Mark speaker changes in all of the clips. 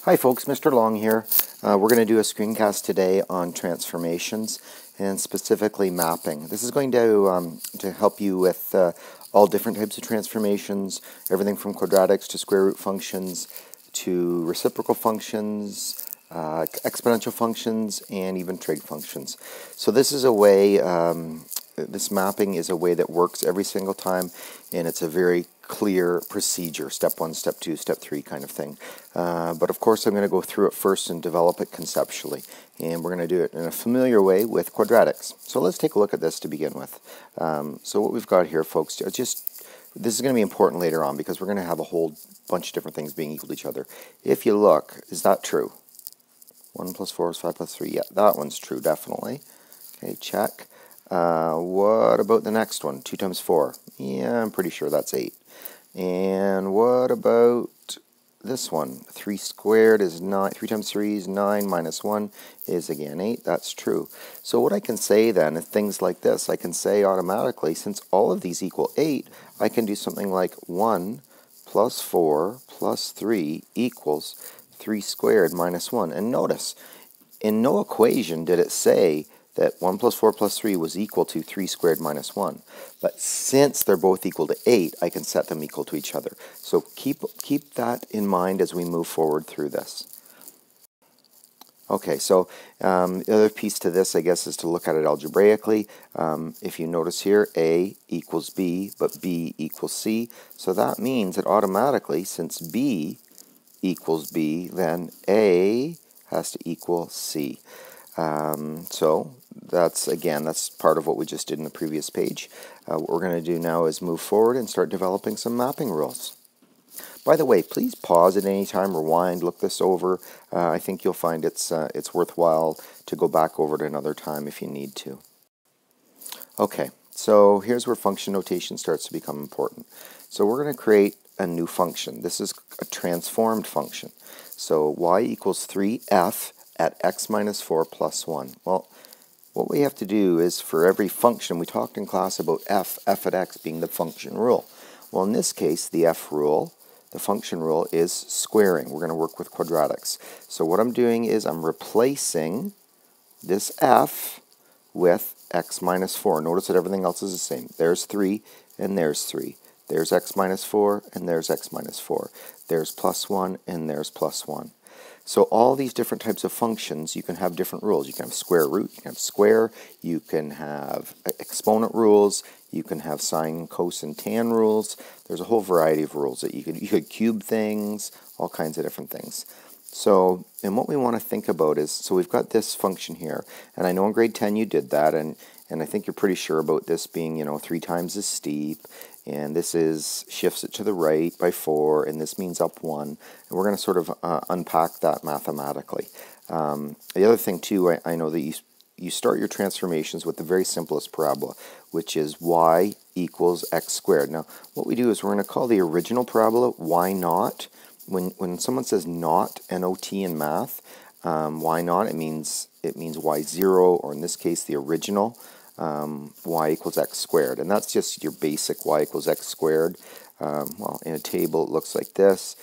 Speaker 1: Hi folks, Mr. Long here. We're going to do a screencast today on transformations and specifically mapping. This is going to help you with all different types of transformations, everything from quadratics to square root functions to reciprocal functions, exponential functions, and even trig functions. So this is a way, this mapping is a way that works every single time, and it's a very clear procedure, step 1, step 2, step 3 kind of thing. But of course I'm going to go through it first and develop it conceptually, and we're going to do it in a familiar way with quadratics. So let's take a look at this to begin with. So what we've got here, folks, this is going to be important later on because we're going to have a whole bunch of different things being equal to each other. If you look, is that true? 1 plus 4 is 5 plus 3. Yeah, that one's true, definitely. Okay, check. What about the next one? 2 times 4. Yeah, I'm pretty sure that's 8. And what about this one? 3 squared is 9. 3 times 3 is 9 minus 1 is again 8. That's true. So what I can say then is things like this. I can say automatically, since all of these equal 8, I can do something like 1 plus 4 plus 3 equals 3 squared minus 1. And notice, in no equation did it say that 1 plus 4 plus 3 was equal to 3 squared minus 1. But since they're both equal to 8, I can set them equal to each other. So keep that in mind as we move forward through this. Okay, so the other piece to this, I guess, is to look at it algebraically. If you notice here, A equals B, but B equals C. So that means that automatically, since B equals B, then A has to equal C. So that's part of what we just did in the previous page. What we're going to do now is move forward and start developing some mapping rules. By the way, please pause at any time, rewind, look this over. I think you'll find it's worthwhile to go back over it another time if you need to. Okay, so here's where function notation starts to become important. So we're going to create a new function. This is a transformed function. So y equals 3f at x minus 4 plus 1. Well, what we have to do is for every function, we talked in class about f at x being the function rule. Well, in this case, the f rule, the function rule, is squaring. We're going to work with quadratics. So what I'm doing is I'm replacing this f with x minus 4. Notice that everything else is the same. There's 3 and there's 3. There's x minus 4 and there's x minus 4. There's plus 1 and there's plus 1. So all these different types of functions, you can have different rules. You can have square root, you can have square, you can have exponent rules, you can have sine, cos, and tan rules. There's a whole variety of rules that you could cube things, all kinds of different things. So, and what we want to think about is, so we've got this function here, and I know in grade 10 you did that, and I think you're pretty sure about this being, 3 times as steep, and this shifts it to the right by 4, and this means up 1, and we're going to sort of unpack that mathematically. The other thing too, I know that you start your transformations with the very simplest parabola, which is y equals x squared. Now, what we do is we're going to call the original parabola y naught. When someone says not, N-O-T in math, y naught, it means y0, or in this case, the original, y equals x squared. And that's just your basic y equals x squared. Well, in a table, it looks like this.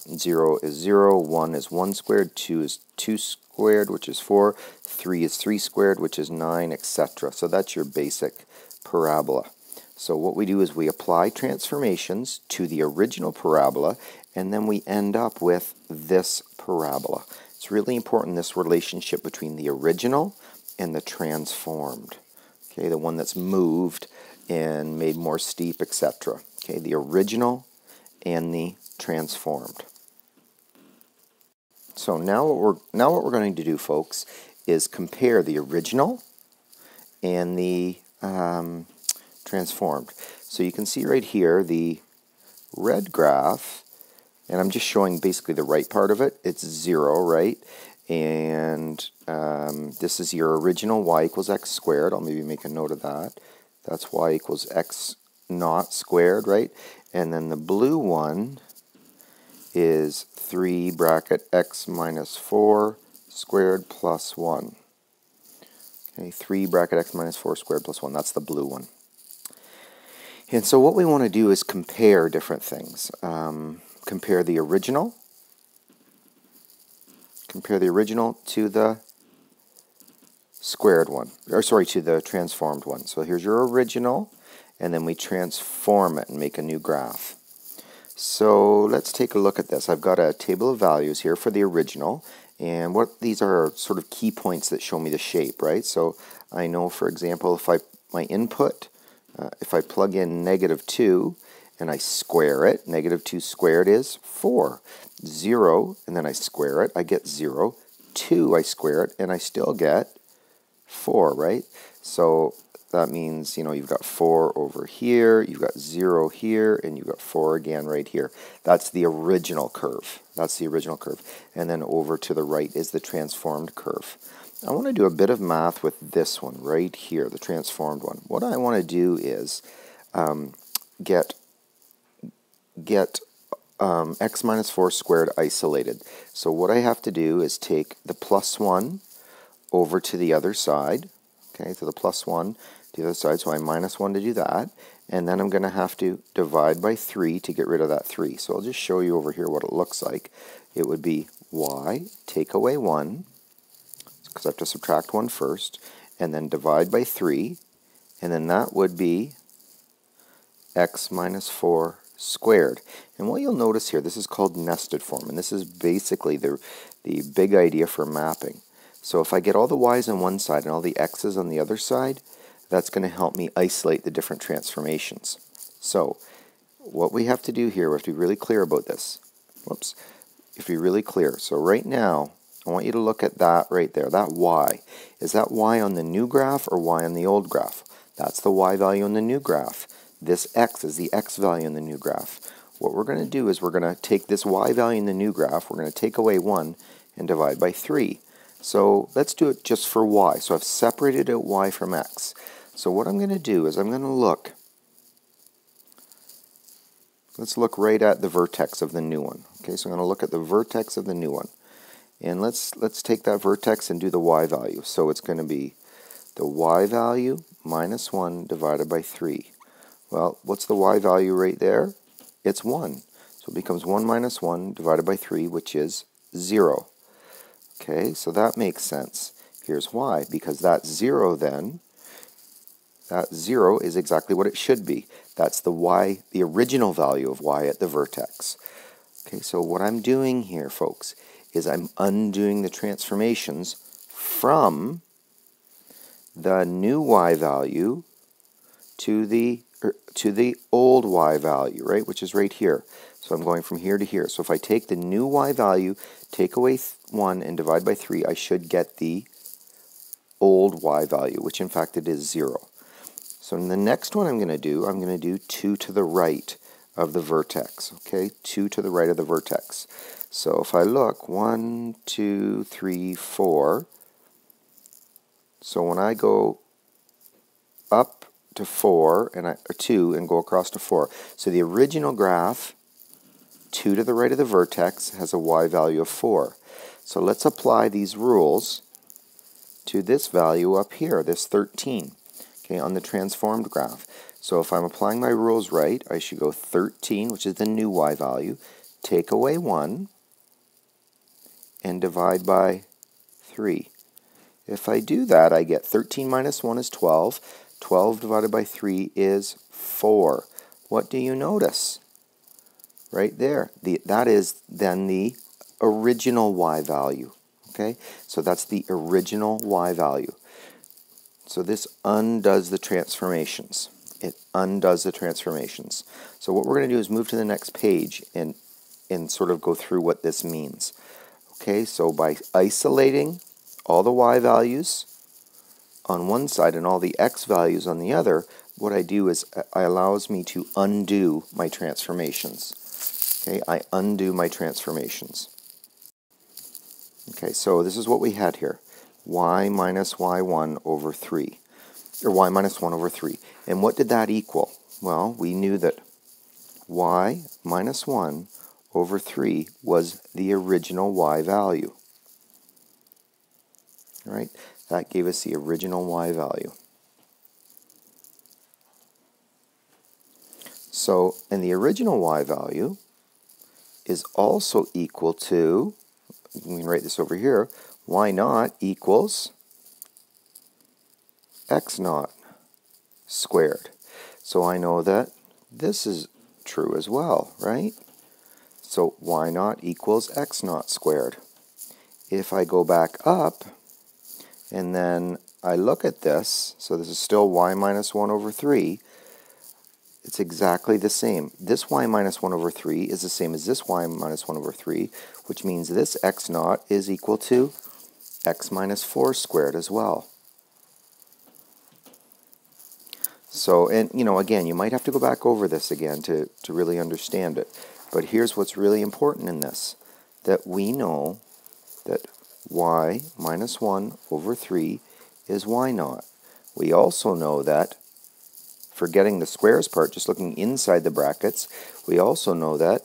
Speaker 1: 0 is 0, 1 is 1 squared, 2 is 2 squared, which is 4, 3 is 3 squared, which is 9, etc. So that's your basic parabola. So what we do is we apply transformations to the original parabola, and then we end up with this parabola. It's really important, this relationship between the original and the transformed. Okay, the one that's moved and made more steep, etc. Okay, the original and the transformed. So now what we're going to do, folks, is compare the original and the transformed. So you can see right here the red graph, and I'm just showing basically the right part of it. It's 0, right? And this is your original y equals x squared. I'll maybe make a note of that. That's y equals x naught squared, right? And then the blue one is 3 bracket x minus 4 squared plus 1. Okay, 3 bracket x minus 4 squared plus 1. That's the blue one. And so what we want to do is compare different things. Compare the original compare the original to the squared one, or sorry, to the transformed one. So here's your original, and then we transform it and make a new graph. So let's take a look at this. I've got a table of values here for the original, and what these are sort of key points that show me the shape, right? So I know, for example, if my input, if I plug in -2 and I square it, -2 squared is 4. 0, and then I square it, I get 0. 2, I square it, and I still get 4, right? So that means, you know, you've got 4 over here, you've got 0 here, and you've got 4 again right here. That's the original curve. That's the original curve. And then over to the right is the transformed curve. I want to do a bit of math with this one right here, the transformed one. What I want to do is get x minus 4 squared isolated. So what I have to do is take the +1 over to the other side, okay, so the +1 to the other side, so I -1 to do that, and then I'm going to have to divide by 3 to get rid of that 3. So I'll just show you over here what it looks like. It would be y, take away 1, because I have to subtract 1 first, and then divide by 3, and then that would be x minus 4 squared. And what you'll notice here, this is called nested form, and this is basically the big idea for mapping. So if I get all the y's on one side and all the x's on the other side, that's going to help me isolate the different transformations. So what we have to do here, we have to be really clear about this. Whoops. You have to be really clear. So right now, I want you to look at that right there, that y. Is that y on the new graph or y on the old graph? That's the y value in the new graph. This x is the x value in the new graph. What we're going to do is we're going to take this y value in the new graph, we're going to take away 1 and divide by 3. So let's do it just for y. So I've separated out y from x. So what I'm going to do is I'm going to look. Let's look right at the vertex of the new one. Okay, so I'm going to look at the vertex of the new one. And let's take that vertex and do the y value. So it's going to be the y value minus 1 divided by 3. Well, what's the y value right there? It's 1. So it becomes 1 minus 1 divided by 3, which is 0. Okay, so that makes sense. Here's why. Because that 0 then, that 0 is exactly what it should be. That's the y, the original value of y at the vertex. Okay, so what I'm doing here, folks, is I'm undoing the transformations from the new y value to the old y value, right, which is right here. So I'm going from here to here. So if I take the new y value, take away 1 and divide by 3, I should get the old y value, which in fact it is 0. So in the next one I'm going to do 2 to the right of the vertex, okay, 2 to the right of the vertex. So if I look, 1, 2, 3, 4, so when I go up to 4, or 2, and go across to 4, so the original graph, 2 to the right of the vertex, has a y value of 4. So let's apply these rules to this value up here, this 13, okay, on the transformed graph. So if I'm applying my rules right, I should go 13, which is the new y value, take away 1, and divide by 3. If I do that, I get 13 minus 1 is 12. 12 divided by 3 is 4. What do you notice? Right there. That is then the original y value. Okay? So that's the original y value. So this undoes the transformations. It undoes the transformations. So what we're going to do is move to the next page and sort of go through what this means. Okay, so by isolating all the y values on one side and all the x values on the other, what I do is it allows me to undo my transformations. Okay, I undo my transformations. Okay, so this is what we had here. Y minus y1 over 3, or y minus 1 over 3. And what did that equal? Well, we knew that y minus 1 over 3 was the original y value. All right, that gave us the original y value. So, and the original y value is also equal to, we can write this over here, y naught equals x naught squared. So I know that this is true as well, right? So y naught equals x naught squared. If I go back up and then I look at this, so this is still y minus 1 over 3, it's exactly the same. This y minus 1 over 3 is the same as this y minus 1 over 3, which means this x naught is equal to x minus 4 squared as well. So, and you know, again, you might have to go back over this again to really understand it. But here's what's really important in this, that we know that y minus 1 over 3 is y naught. We also know that, forgetting the squares part, just looking inside the brackets, we also know that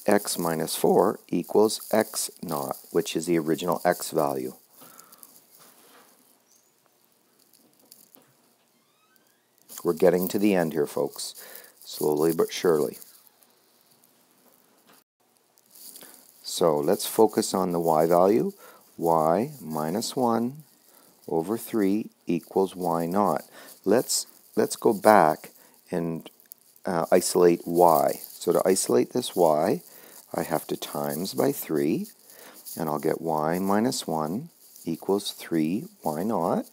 Speaker 1: x minus 4 equals x naught, which is the original x value. We're getting to the end here, folks, slowly but surely. So let's focus on the y value. Y minus 1 over 3 equals y naught. Let's go back and isolate y. So to isolate this y, I have to times by 3, and I'll get y minus 1 equals 3 y naught.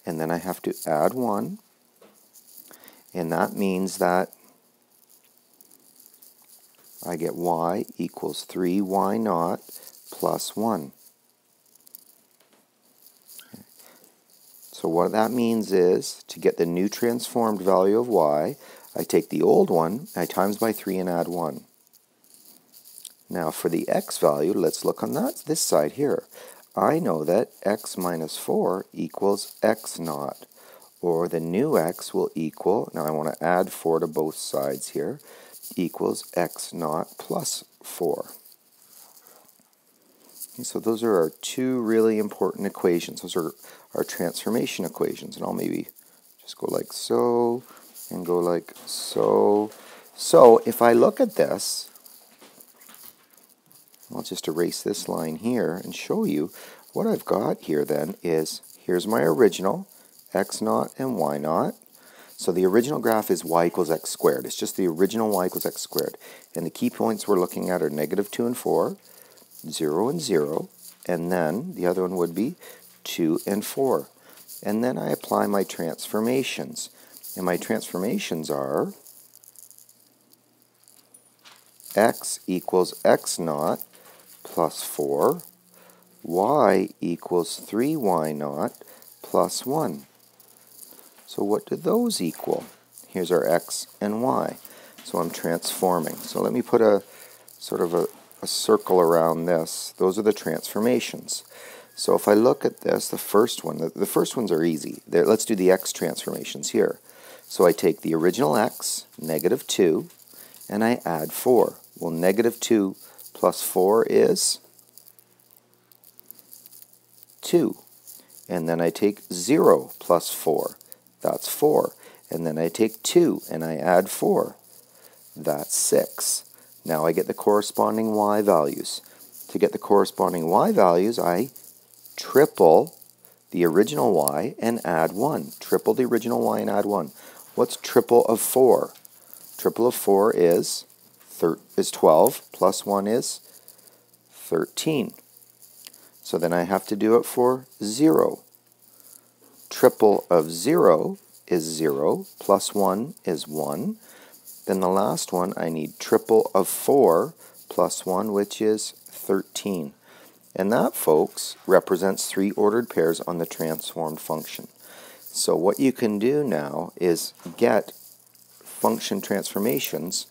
Speaker 1: And then I have to add 1, and that means that I get y equals 3 y naught plus 1. So what that means is, to get the new transformed value of y, I take the old one, I times by 3 and add 1. Now for the x value, let's look on this side here. I know that x minus 4 equals x naught, or the new x will equal, now I want to add 4 to both sides here, equals x naught plus 4. Okay, so those are our two really important equations. Those are our transformation equations, and I'll maybe just go like so, and go like so. So if I look at this, I'll just erase this line here and show you what I've got here then is, here's my original, x naught and y naught. So the original graph is y equals x squared. It's just the original y equals x squared. And the key points we're looking at are negative 2 and 4, 0 and 0, and then the other one would be 2 and 4. And then I apply my transformations. And my transformations are x equals x naught plus 4, y equals 3y naught plus 1. So what do those equal? Here's our x and y. So I'm transforming. So let me put a sort of a circle around this. Those are the transformations. So if I look at this, the first one, the first ones are easy. Let's do the x transformations here. So I take the original x, negative 2, and I add 4. Well, negative 2 plus 4 is 2. And then I take 0 plus 4. That's 4. And then I take 2 and I add 4. That's 6. Now I get the corresponding y values. To get the corresponding y values, I triple the original y and add 1. Triple the original y and add 1. What's triple of 4? Triple of 4 is 12, plus 1 is 13. So then I have to do it for 0. Triple of 0 is 0, plus 1 is 1. Then the last one, I need triple of 4 plus 1, which is 13. And that, folks, represents 3 ordered pairs on the transformed function. So what you can do now is get function transformations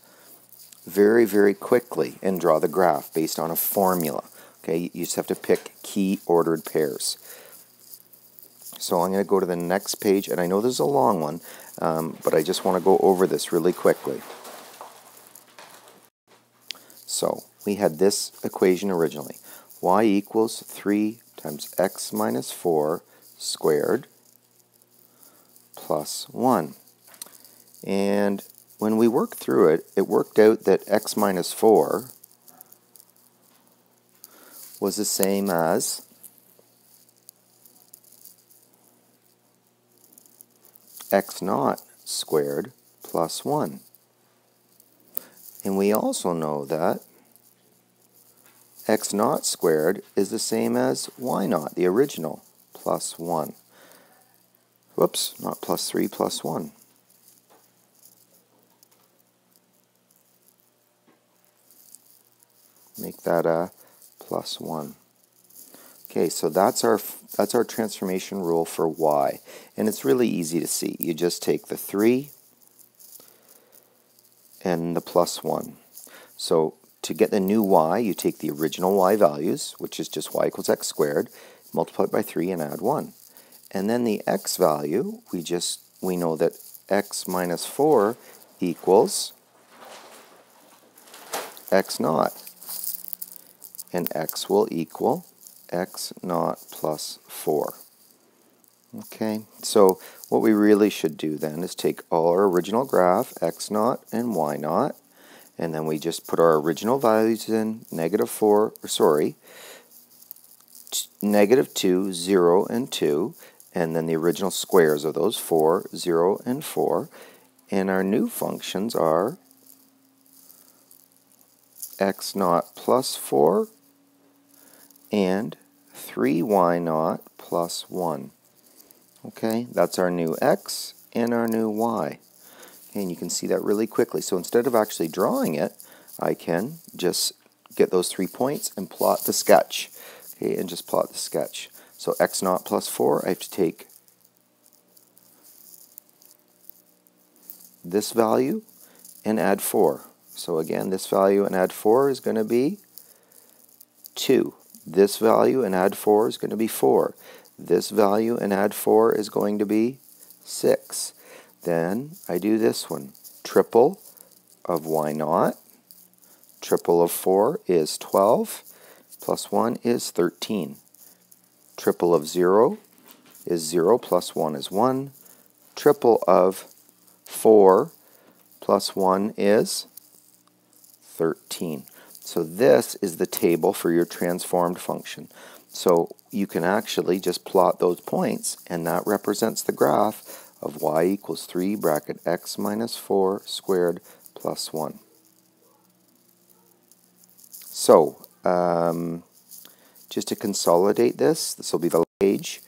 Speaker 1: very, very quickly and draw the graph based on a formula. Okay, you just have to pick key ordered pairs. So I'm going to go to the next page, and I know this is a long one, but I just want to go over this really quickly. So we had this equation originally. Y equals 3 times x minus 4 squared plus 1. And when we worked through it, it worked out that x minus 4 was the same as x naught squared plus 1. And we also know that x naught squared is the same as y naught, the original, plus 1. Whoops, not plus 3, plus 1. Make that a plus 1. Okay, so that's our transformation rule for y. And it's really easy to see. You just take the 3 and the plus 1. So to get the new y, you take the original y values, which is just y equals x squared, multiply it by 3 and add 1. And then the x value, we know that x minus 4 equals x naught. And x will equal x naught plus 4. Okay, so what we really should do then is take all our original graph, x naught and y naught, and then we just put our original values in, negative 2, 0, and 2, and then the original squares of those, 4, 0, and 4. And our new functions are x naught plus 4 and 3y naught plus 1. Okay, that's our new x and our new y. Okay, and you can see that really quickly. So instead of actually drawing it, I can just get those 3 points and plot the sketch. Okay, and just plot the sketch. So x naught plus 4, I have to take this value and add 4. So again, this value and add 4 is going to be 2. This value and add 4 is going to be 4. This value and add 4 is going to be 6. Then I do this one. Triple of y naught. Triple of 4 is 12. Plus 1 is 13. Triple of 0 is 0 plus 1 is 1. Triple of 4 plus 1 is 13. So this is the table for your transformed function. So you can actually just plot those points, and that represents the graph of y equals 3 bracket x minus 4 squared plus 1. So just to consolidate this will be the page.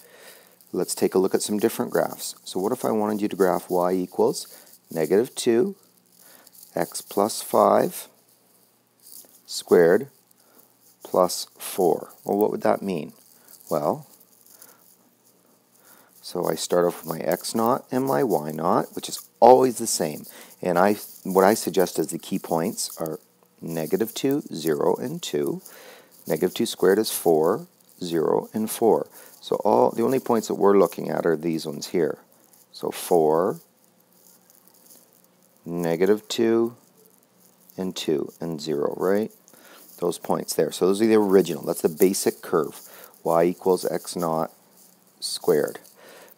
Speaker 1: Let's take a look at some different graphs. So what if I wanted you to graph y equals negative 2 x plus 5 squared plus 4. Well, what would that mean? Well, so I start off with my x naught and my y naught, which is always the same. And what I suggest as the key points are negative 2, 0, and 2. Negative 2 squared is 4, 0, and 4. So the only points that we're looking at are these ones here. So 4, negative 2, and 2, and 0, right? Those points there. So those are the original. That's the basic curve. Y equals x naught squared.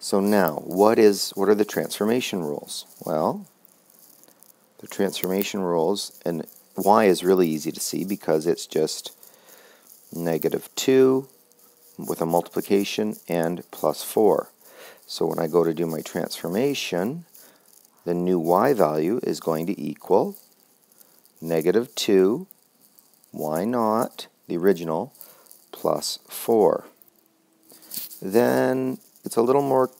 Speaker 1: So now, what are the transformation rules? Well, the transformation rules, and y is really easy to see because it's just negative 2 with a multiplication and plus 4. So when I go to do my transformation, the new y value is going to equal negative 2 y naught, the original, plus 4. Then it's a little more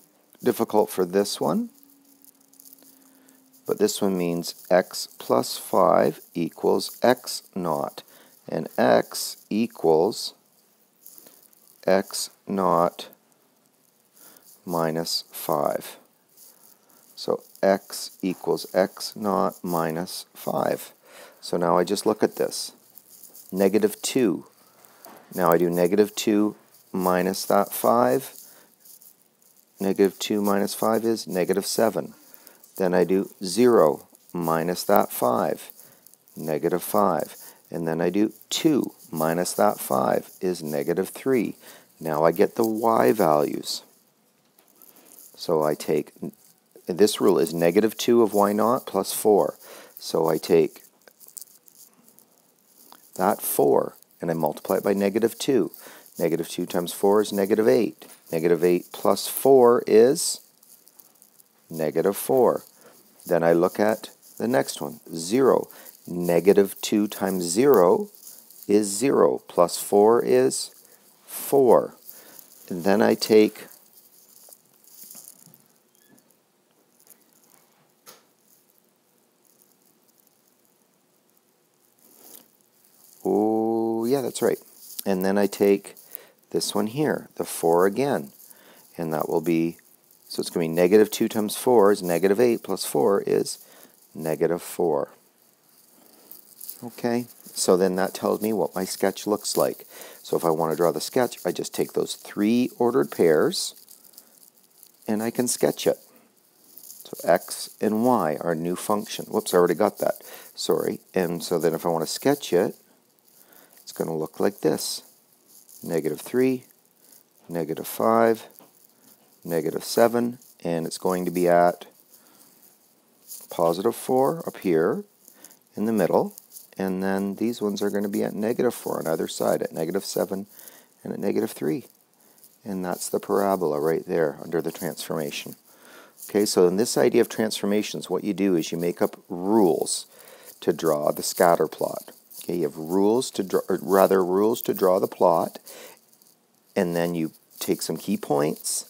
Speaker 1: difficult for this one, but this one means x plus 5 equals x naught, and x equals x naught minus 5. So x equals x naught minus 5. So now I just look at this. Negative 2. Now I do negative 2 minus that 5. Negative 2 minus 5 is negative 7. Then I do 0 minus that 5. Negative 5. And then I do 2 minus that 5 is negative 3. Now I get the y values. So I take, this rule is negative 2 of y naught plus 4. So I take that 4 and I multiply it by negative 2. Negative 2 times 4 is negative 8. Negative 8 plus 4 is negative 4. Then I look at the next one, 0. Negative 2 times 0 is 0, plus 4 is 4. And then I take oh, yeah, that's right. And then I take this one here, the 4 again, and that will be, so it's going to be negative 2 times 4 is negative 8, plus 4 is negative 4. Okay, so then that tells me what my sketch looks like. So if I want to draw the sketch, I just take those 3 ordered pairs, and I can sketch it. So x and y are a new function. Whoops, I already got that. Sorry. And so then if I want to sketch it, it's going to look like this. Negative 3, negative 5, negative 7, and it's going to be at positive 4 up here in the middle, and then these ones are going to be at negative 4 on either side, at negative 7 and at negative 3. And that's the parabola right there under the transformation. Okay, so in this idea of transformations, what you do is you make up rules to draw the scatter plot. Okay, you have rules to draw, or rather rules to draw the plot, and then you take some key points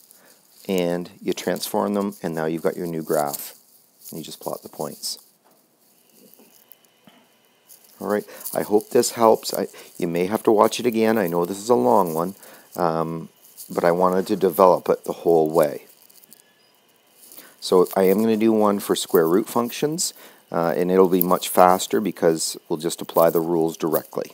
Speaker 1: and you transform them, and now you've got your new graph. And you just plot the points. All right, I hope this helps. You may have to watch it again. I know this is a long one, but I wanted to develop it the whole way. So I am going to do one for square root functions, and it'll be much faster because we'll just apply the rules directly.